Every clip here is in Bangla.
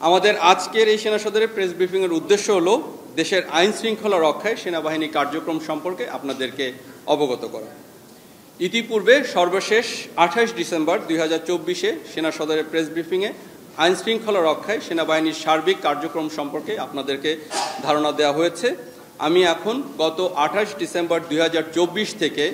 আমাদের আজকের এই সেনা সদরের প্রেস ব্রিফিংয়ের উদ্দেশ্য হলো দেশের আইন শৃঙ্খলা রক্ষায় সেনাবাহিনী কার্যক্রম সম্পর্কে আপনাদেরকে অবগত করা। ইতিপূর্বে সর্বশেষ 28 ডিসেম্বর 2024-এ সেনা সদরের প্রেস ব্রিফিংয়ে আইন শৃঙ্খলা রক্ষায় সেনাবাহিনীর সার্বিক কার্যক্রম সম্পর্কে আপনাদেরকে ধারণা দেওয়া হয়েছে। আমি এখন গত 28 ডিসেম্বর 2024 থেকে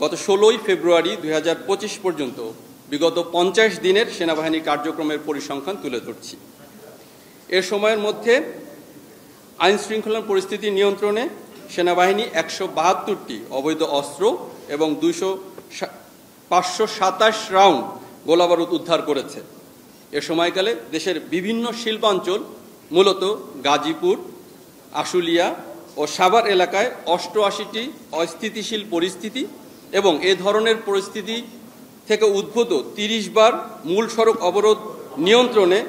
গত 16 ফেব্রুয়ারি 2025 পর্যন্ত বিগত 50 দিনের সেনাবাহিনী কার্যক্রমের পরিসংখ্যান তুলে ধরছি। এর সময়ের মধ্যে আইন শৃঙ্খলা পরিস্থিতি নিয়ন্ত্রণে সেনাবাহিনী 172টি অবৈধ অস্ত্র এবং 527 রাউন্ড গোলাবারুদ উদ্ধার করেছে। এ সময়কালে দেশের বিভিন্ন শিল্পাঞ্চল, মূলত গাজীপুর, আশুলিয়া ও সাভার এলাকায় 88টি অস্থিতিশীল পরিস্থিতি এবং এ ধরনের পরিস্থিতি থেকে উদ্ভূত 30 বার মূল সড়ক অবরোধ নিয়ন্ত্রণে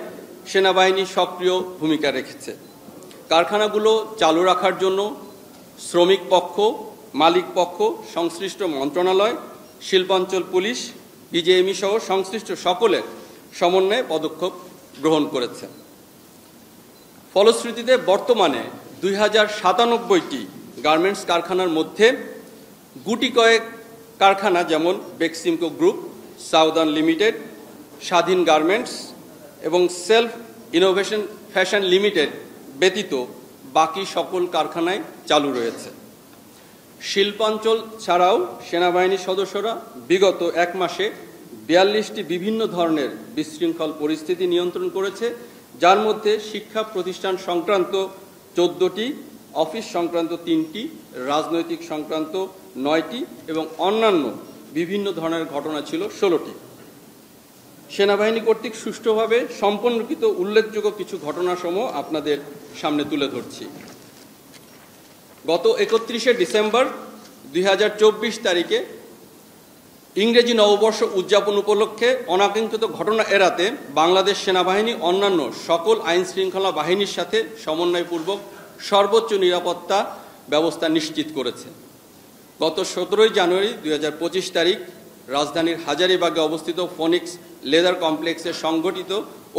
সেনাবাহিনী সক্রিয় ভূমিকা রেখেছে। কারখানাগুলো চালু রাখার জন্য শ্রমিক পক্ষ, মালিক পক্ষ, সংশ্লিষ্ট মন্ত্রণালয়, শিল্পাঞ্চল পুলিশ, বিজেএমই সহ সংশ্লিষ্ট সকলের সমন্বয়ে পদক্ষেপ গ্রহণ করেছে। ফলশ্রুতিতে বর্তমানে 2097টি গার্মেন্টস কারখানার মধ্যে গুটি কয়েক কারখানা, যেমন বেক্সিমকো গ্রুপ, সাউদার্ন লিমিটেড, স্বাধীন গার্মেন্টস এবং সেলফ ইনোভেশন ফ্যাশন লিমিটেড ব্যতীত বাকি সকল কারখানায় চালু রয়েছে। শিল্পাঞ্চল ছাড়াও সেনাবাহিনীর সদস্যরা বিগত এক মাসে 42টি বিভিন্ন ধরনের বিশৃঙ্খল পরিস্থিতি নিয়ন্ত্রণ করেছে, যার মধ্যে শিক্ষা প্রতিষ্ঠান সংক্রান্ত 14টি, অফিস সংক্রান্ত 3টি, রাজনৈতিক সংক্রান্ত 9টি এবং অন্যান্য বিভিন্ন ধরনের ঘটনা ছিল 16টি। সেনাবাহিনী কর্তৃক সুষ্ঠুভাবে সম্পন্নকৃত উল্লেখযোগ্য কিছু ঘটনাসমূহ আপনাদের সামনে তুলে ধরছি। গত 31শে ডিসেম্বর 2024 তারিখে ইংরেজি নববর্ষ উদযাপন উপলক্ষে অনাকাঙ্ক্ষিত ঘটনা এড়াতে বাংলাদেশ সেনাবাহিনী অন্যান্য সকল আইন শৃঙ্খলা বাহিনীর সাথে সমন্বয়পূর্বক সর্বোচ্চ নিরাপত্তা ব্যবস্থা নিশ্চিত করেছে। গত 17 জানুয়ারি 2025 তারিখ রাজধানীর হাজারীবাগে অবস্থিত ফোনিক্স লেদার কমপ্লেক্সে সংঘটিত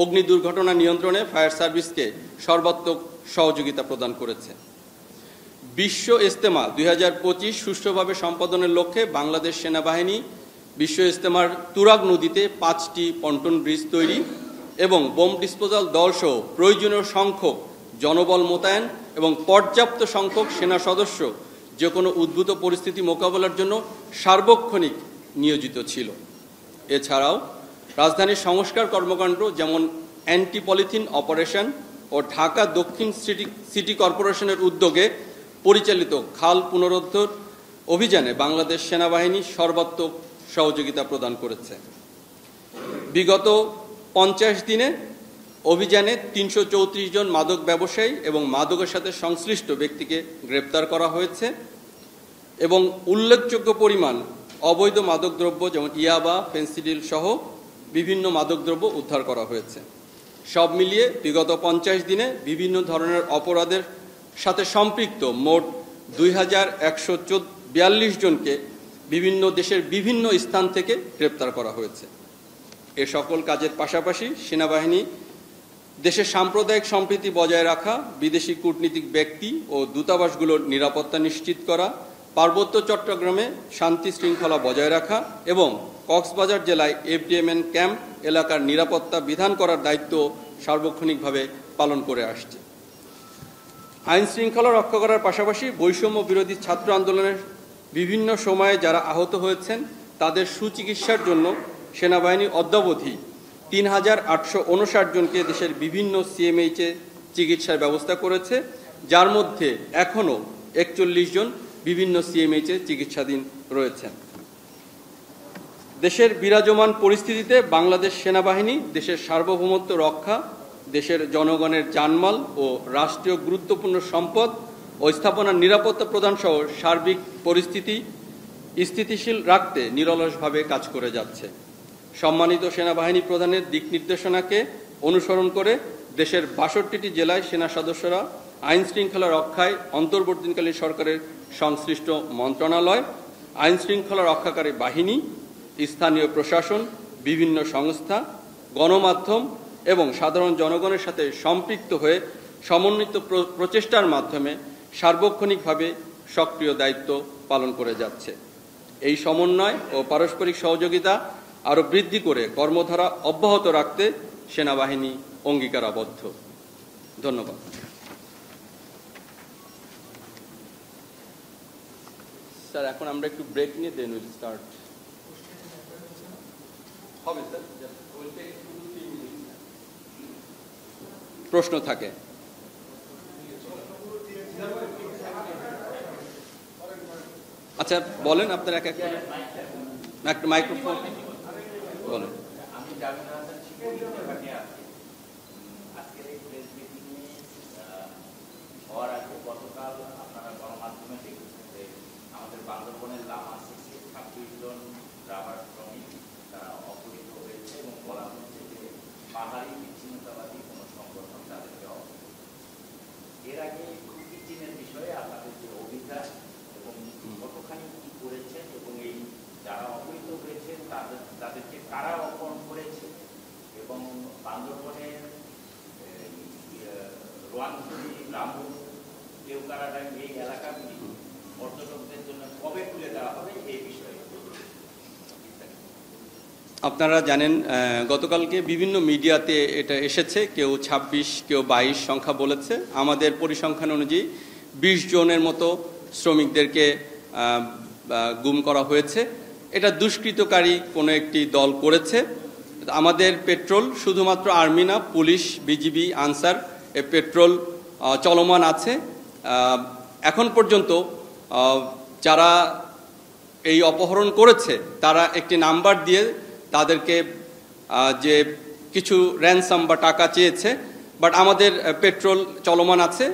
অগ্নি দুর্ঘটনা নিয়ন্ত্রণে ফায়ার সার্ভিসকে সর্বাত্মক সহযোগিতা প্রদান করেছে। বিশ্ব ইজতেমা 2025 সুষ্ঠুভাবে সম্পাদনের লক্ষ্যে বাংলাদেশ সেনাবাহিনী বিশ্ব ইজতেমার তুরাগ নদীতে 5টি পন্টন ব্রিজ তৈরি এবং বোম ডিসপোজাল দলসহ প্রয়োজনীয় সংখ্যক জনবল মোতায়েন এবং পর্যাপ্ত সংখ্যক সেনা সদস্য যে কোনো উদ্ভূত পরিস্থিতি মোকাবেলার জন্য সার্বক্ষণিক নিয়োজিত ছিল। এছাড়াও রাজধানীর সংস্কার কর্মকাণ্ড, যেমন অ্যান্টি পলিথিন অপারেশন ও ঢাকা দক্ষিণ সিটি কর্পোরেশনের উদ্যোগে পরিচালিত খাল পুনরুদ্ধার অভিযানে বাংলাদেশ সেনাবাহিনী সর্বাত্মক সহযোগিতা প্রদান করেছে। বিগত 50 দিনে অভিযানে 334 জন মাদক ব্যবসায়ী এবং মাদকের সাথে সংশ্লিষ্ট ব্যক্তিকে গ্রেপ্তার করা হয়েছে এবং উল্লেখযোগ্য পরিমাণ অবৈধ মাদকদ্রব্য, যেমন ইয়াবা, ফেন্সিডিল সহ বিভিন্ন মাদকদ্রব্য উদ্ধার করা হয়েছে। সব মিলিয়ে বিগত 50 দিনে বিভিন্ন ধরনের অপরাধের সাথে সম্পৃক্ত মোট 2142 জনকে বিভিন্ন দেশের বিভিন্ন স্থান থেকে গ্রেপ্তার করা হয়েছে। এ সকল কাজের পাশাপাশি সেনাবাহিনী দেশের সাম্প্রদায়িক সম্প্রীতি বজায় রাখা, বিদেশি কূটনীতিক ব্যক্তি ও দূতাবাসগুলোর নিরাপত্তা নিশ্চিত করা, পার্বত্য চট্টগ্রামে শান্তি শৃঙ্খলা বজায় রাখা এবং কক্সবাজার জেলায় এফডিএমএন ক্যাম্প এলাকার নিরাপত্তা বিধান করার দায়িত্ব সার্বক্ষণিকভাবে পালন করে আসছে। আইন শৃঙ্খলা রক্ষা করার পাশাপাশি বৈষম্য বিরোধী ছাত্র আন্দোলনের বিভিন্ন সময়ে যারা আহত হয়েছেন তাদের সুচিকিৎসার জন্য সেনাবাহিনী অদ্যাবধি 3859 জনকে দেশের বিভিন্ন সিএমএইচে চিকিৎসার ব্যবস্থা করেছে, যার মধ্যে এখনও 41 জন বিভিন্ন সিএমএইচে চিকিৎসাধীন রয়েছেন। দেশের বিরাজমান পরিস্থিতিতে বাংলাদেশ সেনাবাহিনী দেশের সার্বভৌমত্ব রক্ষা, দেশের জনগণের জানমাল ও রাষ্ট্রীয় গুরুত্বপূর্ণ সম্পদ ও স্থাপনার নিরাপত্তা প্রদান সহ সার্বিক পরিস্থিতি স্থিতিশীল রাখতে নিরলসভাবে কাজ করে যাচ্ছে। সম্মানিত সেনাবাহিনী প্রধানের দিক নির্দেশনাকে অনুসরণ করে দেশের 62টি জেলায় সেনা সদস্যরা আইন শৃঙ্খলা রক্ষায় অন্তর্বর্তীকালীন সরকারের সংশ্লিষ্ট মন্ত্রণালয়, আইন শৃঙ্খলা রক্ষাকারী বাহিনী, স্থানীয় প্রশাসন, বিভিন্ন সংস্থা, গণমাধ্যম এবং সাধারণ জনগণের সাথে সম্পৃক্ত হয়ে সমন্বিত প্রচেষ্টার মাধ্যমে সার্বক্ষণিকভাবে সক্রিয় দায়িত্ব পালন করে যাচ্ছে। এই সমন্বয় ও পারস্পরিক সহযোগিতা আরও বৃদ্ধি করে কর্মধারা অব্যাহত রাখতে সেনাবাহিনী অঙ্গীকারাবদ্ধ। ধন্যবাদ। স্যার, এখন আমরা একটু ব্রেক নিয়ে দেন উইল স্টার্ট। হবে স্যার, প্রশ্ন থাকে। আচ্ছা বলেন, আপনার এক একটা মাইক্রোফোন বলেন। গতকাল আপনারা গণমাধ্যমে দেখেছেন যে আমাদের বান্দরবনের লামা 26 জন রাবার শ্রমিক তারা অপহৃত হয়েছে এবং বলা হচ্ছে যে পাহাড়ি বিচ্ছিন্নতাবাদী কোনো সংগঠন তাদেরকে অপহৃত। এর আগে কুকি চীনের বিষয়ে আপনাদের যে অভিজ্ঞতা এবং কতখানি কি করেছেন এবং এই যারা অপহৃত হয়েছেন তাদেরকে কারা অপহরণ করেছে এবং বান্দরবনের রোয়াংছড়ি, রামপুর, কেওকারাডাঙ্গি এই এলাকাগুলি পর্যটকদের জন্য কবে খুলে দেওয়া হবে এই বিষয়ে। আপনারা জানেন গতকালকে বিভিন্ন মিডিয়াতে এটা এসেছে, কেউ 26 কেউ 22 সংখ্যা বলেছে। আমাদের পরিসংখ্যান অনুযায়ী 20 জনের মতো শ্রমিকদেরকে গুম করা হয়েছে। এটা দুষ্কৃতকারী কোনো একটি দল করেছে। আমাদের পেট্রোল শুধুমাত্র আর্মি না, পুলিশ, বিজিবি, আনসার এ পেট্রোল চলমান আছে। এখন পর্যন্ত যারা এই অপহরণ করেছে তারা একটি নাম্বার দিয়ে তাদেরকে যে কিছু র্যানসাম বা টাকা চেয়েছে, বাট আমাদের পেট্রোল চলমান আছে।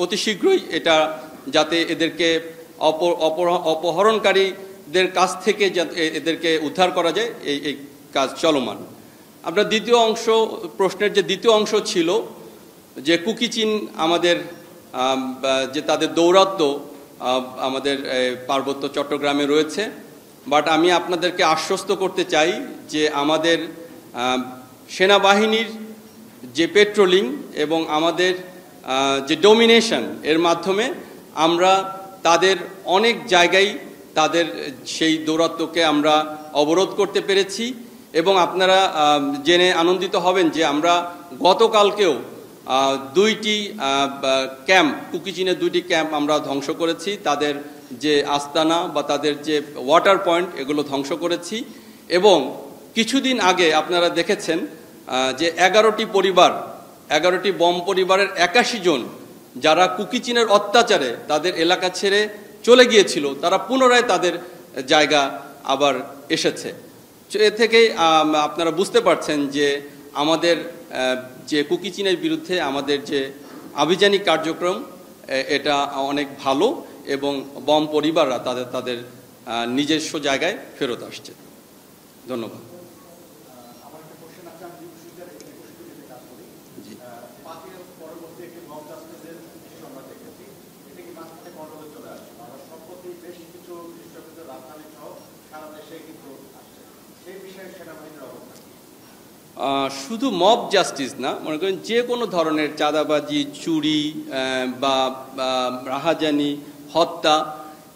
অতি শীঘ্রই এটা যাতে এদেরকে অপহরণকারীদের কাছ থেকে এদেরকে উদ্ধার করা যায় এই কাজ চলমান। আপনার দ্বিতীয় অংশ, প্রশ্নের যে দ্বিতীয় অংশ ছিল যে কুকি চীন আমাদের যে তাদের দৌরাত্ম্য আমাদের পার্বত্য চট্টগ্রামে রয়েছে, বাট আমি আপনাদেরকে আশ্বস্ত করতে চাই যে আমাদের সেনাবাহিনীর যে পেট্রোলিং এবং আমাদের যে ডোমিনেশন এর মাধ্যমে আমরা তাদের অনেক জায়গায় তাদের সেই দৌরাত্ম্যকে আমরা অবরোধ করতে পেরেছি। এবং আপনারা জেনে আনন্দিত হবেন যে আমরা গতকালকেও 2টি ক্যাম্প, কুকি চীনের 2টি ক্যাম্প আমরা ধ্বংস করেছি। তাদের যে আস্তানা বা তাদের যে ওয়াটার পয়েন্ট এগুলো ধ্বংস করেছি। এবং কিছুদিন আগে আপনারা দেখেছেন যে 11টি বম পরিবারের 81 জন যারা কুকি চীনের অত্যাচারে তাদের এলাকা ছেড়ে চলে গিয়েছিল, তারা পুনরায় তাদের জায়গা আবার এসেছে। এ থেকেই আপনারা বুঝতে পারছেন যে আমাদের যে কুকি চীনের বিরুদ্ধে আমাদের যে আভিযানিক কার্যক্রম এটা অনেক ভালো এবং বম পরিবাররা তাদের নিজস্ব জায়গায় ফেরত আসছে। ধন্যবাদ। শুধু মব জাস্টিস না, মনে করেন যে কোনো ধরনের চাঁদাবাজি, চুরি বা রাহাজানি, হত্যা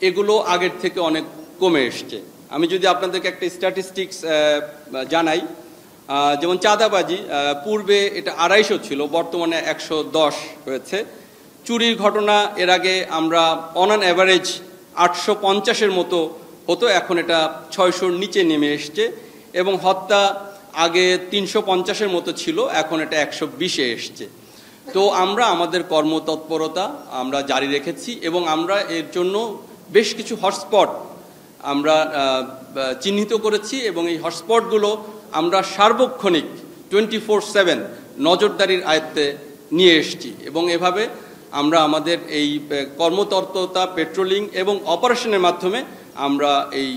এগুলো আগের থেকে অনেক কমে এসছে। আমি যদি আপনাদেরকে একটা স্ট্যাটিস্টিক্স জানাই, যেমন চাঁদাবাজি পূর্বে এটা 250 ছিল, বর্তমানে 110 হয়েছে। চুরির ঘটনা এর আগে আমরা অন অ্যান অ্যাভারেজ 850-এর মতো হতো, এখন এটা 600-র নিচে নেমে এসছে। এবং হত্যা আগে 350-এর মতো ছিল, এখন এটা 120-এ এসছে। তো আমরা আমাদের কর্মতৎপরতা আমরা জারি রেখেছি এবং আমরা এর জন্য বেশ কিছু হটস্পট আমরা চিহ্নিত করেছি এবং এই হটস্পটগুলো আমরা সার্বক্ষণিক 24/7 নজরদারির আয়ত্তে নিয়ে এসেছি। এবং এভাবে আমরা আমাদের এই কর্মতৎপরতা, পেট্রোলিং এবং অপারেশনের মাধ্যমে আমরা এই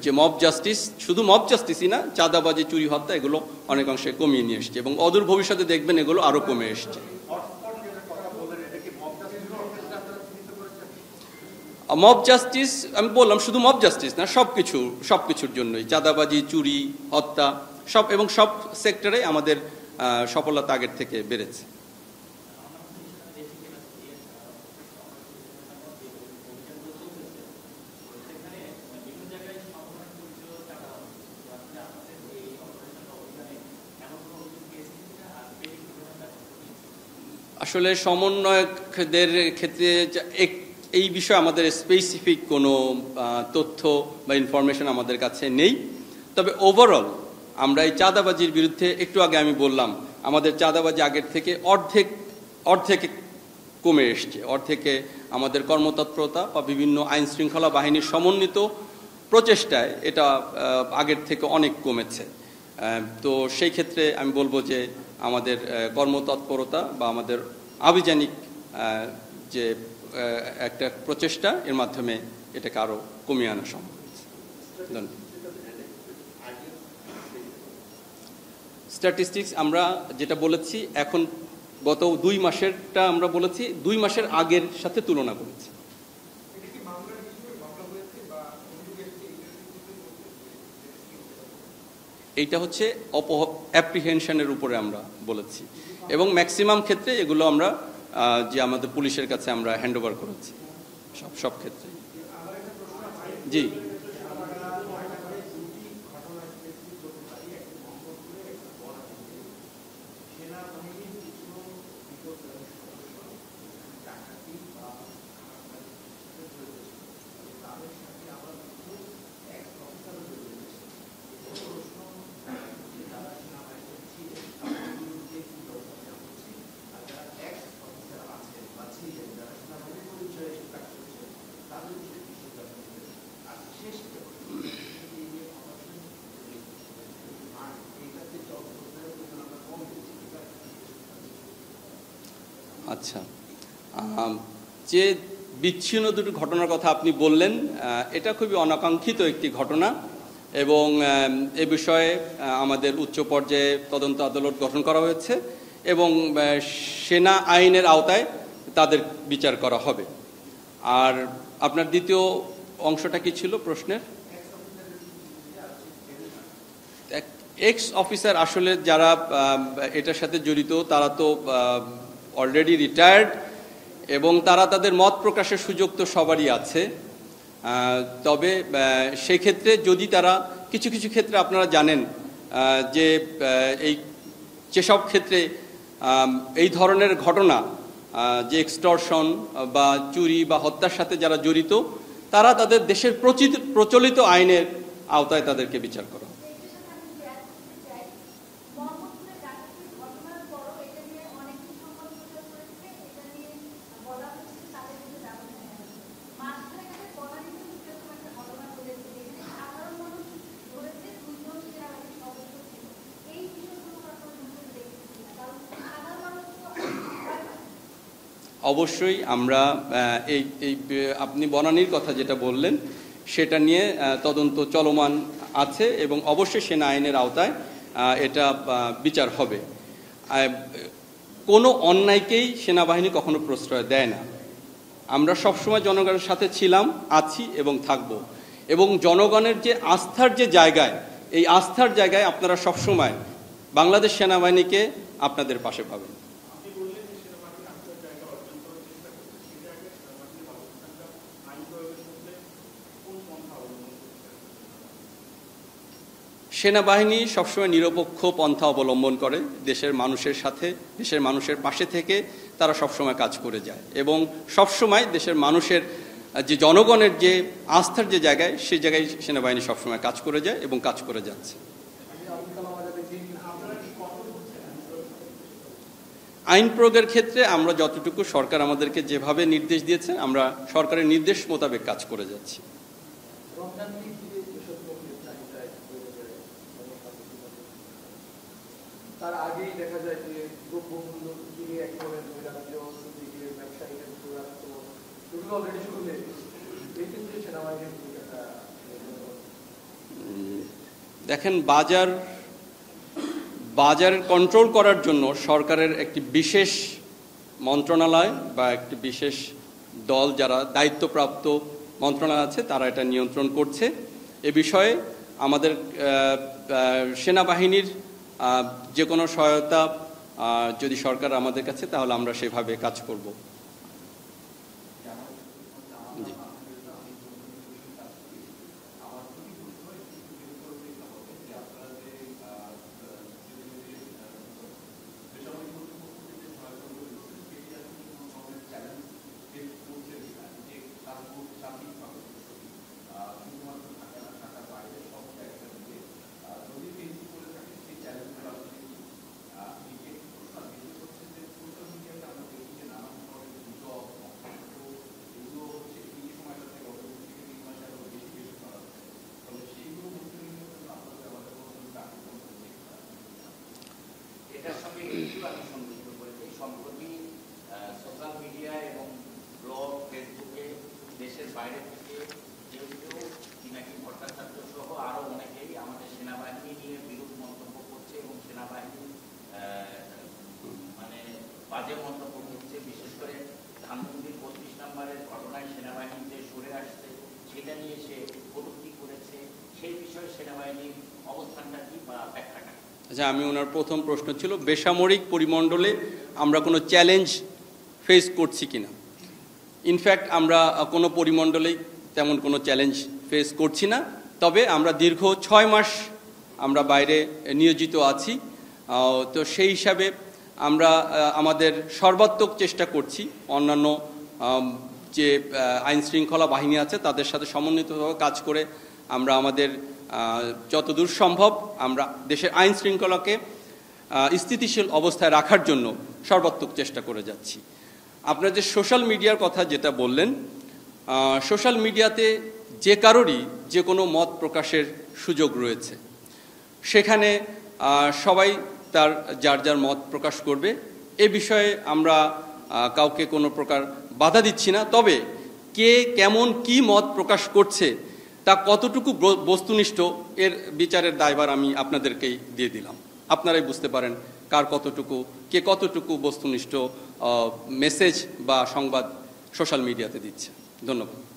যে মব জাস্টিস, শুধু মব জাস্টিসই না, চাঁদাবাজি, চুরি, হত্যা এগুলো অনেকাংশে কমিয়ে নিয়ে এসছে এবং অদূর ভবিষ্যতে দেখবেন এগুলো আরও কমে এসছে। মব জাস্টিস আমি বললাম শুধু মব জাস্টিস না, সব কিছুর জন্যই, চাঁদাবাজি, চুরি, হত্যা সব এবং সব সেক্টরে আমাদের সফলতা আগের থেকে বেড়েছে। আসলে সমন্বয়কদের ক্ষেত্রে এই বিষয়ে আমাদের স্পেসিফিক কোনো তথ্য বা ইনফরমেশন আমাদের কাছে নেই। তবে ওভারঅল আমরা এই চাঁদাবাজির বিরুদ্ধে, একটু আগে আমি বললাম, আমাদের চাঁদাবাজি আগের থেকে অর্ধেকে কমে এসছে। অর্ধেকে আমাদের কর্মতৎপরতা বা বিভিন্ন আইন শৃঙ্খলা বাহিনীর সমন্বিত প্রচেষ্টায় এটা আগের থেকে অনেক কমেছে। তো সেই ক্ষেত্রে আমি বলবো যে আমাদের কর্মতৎপরতা বা আমাদের আভিযানিক যে একটা প্রচেষ্টা, এর মাধ্যমে এটাকে আরও কমিয়ে আনা সম্ভব হয়েছে। ধন্যবাদ। স্ট্যাটিস্টিক্স আমরা যেটা বলেছি, এখন গত 2 মাসেরটা আমরা বলেছি, 2 মাসের আগের সাথে তুলনা করেছি। এইটা হচ্ছে অ্যাপ্রিহেনশনের উপরে আমরা বলেছি, এবং ম্যাক্সিমাম ক্ষেত্রে এগুলো আমরা যে আমাদের পুলিশের কাছে আমরা হ্যান্ড ওভার করেছি সব ক্ষেত্রে। জি, আচ্ছা, যে বিচ্ছিন্ন দুটো ঘটনার কথা আপনি বললেন, এটা খুবই অনাকাঙ্ক্ষিত একটি ঘটনা, এবং এ বিষয়ে আমাদের উচ্চ পর্যায়ে তদন্ত আদালত গঠন করা হয়েছে, এবং সেনা আইনের আওতায় তাদের বিচার করা হবে। আর আপনার দ্বিতীয় অংশটা কি ছিল প্রশ্নের? এক্স অফিসার, আসলে যারা এটার সাথে জড়িত তারা তো অলরেডি রিটায়ার্ড, এবং তারা তাদের মত প্রকাশের সুযোগ তো সবারই আছে। তবে সেক্ষেত্রে যদি তারা কিছু ক্ষেত্রে আপনারা জানেন যে যেসব ক্ষেত্রে এই ধরনের ঘটনা, যে এক্সটর্শন বা চুরি বা হত্যার সাথে যারা জড়িত, তারা তাদের দেশের প্রচলিত আইনের আওতায় তাদেরকে বিচার করা। অবশ্যই আমরা এই আপনি বনানীর কথা যেটা বললেন সেটা নিয়ে তদন্ত চলমান আছে, এবং অবশ্যই সেনা আইনের আওতায় এটা বিচার হবে। কোনো অন্যায়কেই সেনাবাহিনী কখনো প্রশ্রয় দেয় না। আমরা সবসময় জনগণের সাথে ছিলাম, আছি এবং থাকব, এবং জনগণের যে আস্থার যে জায়গায়, এই আস্থার জায়গায় আপনারা সবসময় বাংলাদেশ সেনাবাহিনীকে আপনাদের পাশে পাবেন। সেনাবাহিনী সবসময় নিরপেক্ষ পন্থা অবলম্বন করে, দেশের মানুষের সাথে, দেশের মানুষের পাশে থেকে তারা সবসময় কাজ করে যায়, এবং সবসময় দেশের মানুষের যে জনগণের যে আস্থার যে জায়গায়, সেই জায়গায় সেনাবাহিনী সবসময় কাজ করে যায় এবং কাজ করে যাচ্ছে। আইন প্রয়োগের ক্ষেত্রে আমরা যতটুকু সরকার আমাদেরকে যেভাবে নির্দেশ দিয়েছে, আমরা সরকারের নির্দেশ মোতাবেক কাজ করে যাচ্ছি। তার আগেই দেখা যায় যে দ্রব্যমূল্য কিনে এক ধরনের ব্যবসায়ীদের এগুলো অলরেডি শুরু হয়ে গেছে। এই ক্ষেত্রে সেনাবাহিনীর ভূমিকাটা দেখেন, বাজার কন্ট্রোল করার জন্য সরকারের একটি বিশেষ মন্ত্রণালয় বা একটি বিশেষ দল, যারা দায়িত্বপ্রাপ্ত মন্ত্রণালয় আছে, তারা এটা নিয়ন্ত্রণ করছে। এ বিষয়ে আমাদের সেনাবাহিনীর যে কোনো সহায়তা যদি সরকার আমাদের কাছে, তাহলে আমরা সেভাবে কাজ করব। এটার সঙ্গে একটু আমি সংযুক্ত করেছি। সম্প্রতি সোশ্যাল মিডিয়া এবং ব্লগ, ফেসবুকে দেশের বাইরে থেকে কেউ কেউ পিনাকি ভট্টাচার্য সহ আরও অনেকেই আমাদের সেনাবাহিনী নিয়ে বিরূপ মন্তব্য করছে এবং সেনাবাহিনী মানে বাজে মন্তব্য করছে। বিশেষ করে ধানমন্ডির 32 নম্বরের ঘটনায় সেনাবাহিনী যে সরে আসছে সেটা নিয়ে সে কটূক্তি করেছে। সেই বিষয়ে সেনাবাহিনীর অবস্থানটা কি বা ব্যাখ্যাটা? আচ্ছা, আমি ওনার প্রথম প্রশ্ন ছিল বেসামরিক পরিমণ্ডলে আমরা কোনো চ্যালেঞ্জ ফেস করছি কিনা। ইনফ্যাক্ট আমরা কোনো পরিমণ্ডলেই তেমন কোনো চ্যালেঞ্জ ফেস করছি না। তবে আমরা দীর্ঘ 6 মাস আমরা বাইরে নিয়োজিত আছি। তো সেই হিসাবে আমরা আমাদের সর্বাত্মক চেষ্টা করছি অন্যান্য যে আইন শৃঙ্খলা বাহিনী আছে তাদের সাথে সমন্বিতভাবে কাজ করে আমরা আমাদের যতদূর সম্ভব আমরা দেশের আইন শৃঙ্খলাকে স্থিতিশীল অবস্থায় রাখার জন্য সর্বাত্মক চেষ্টা করে যাচ্ছি। আপনারা যে সোশ্যাল মিডিয়ার কথা যেটা বললেন, সোশ্যাল মিডিয়াতে যে কারোরই যে কোনো মত প্রকাশের সুযোগ রয়েছে। সেখানে সবাই তার যার যার মত প্রকাশ করবে, এ বিষয়ে আমরা কাউকে কোনো প্রকার বাধা দিচ্ছি না। তবে কে কেমন কি মত প্রকাশ করছে, তা কতটুকু বস্তুনিষ্ঠ, এর বিচারের দায়ভার আমি আপনাদেরকেই দিয়ে দিলাম। আপনারাই বুঝতে পারেন কার কতটুকু, কে কতটুকু বস্তুনিষ্ঠ মেসেজ বা সংবাদ সোশ্যাল মিডিয়াতে দিচ্ছে। ধন্যবাদ।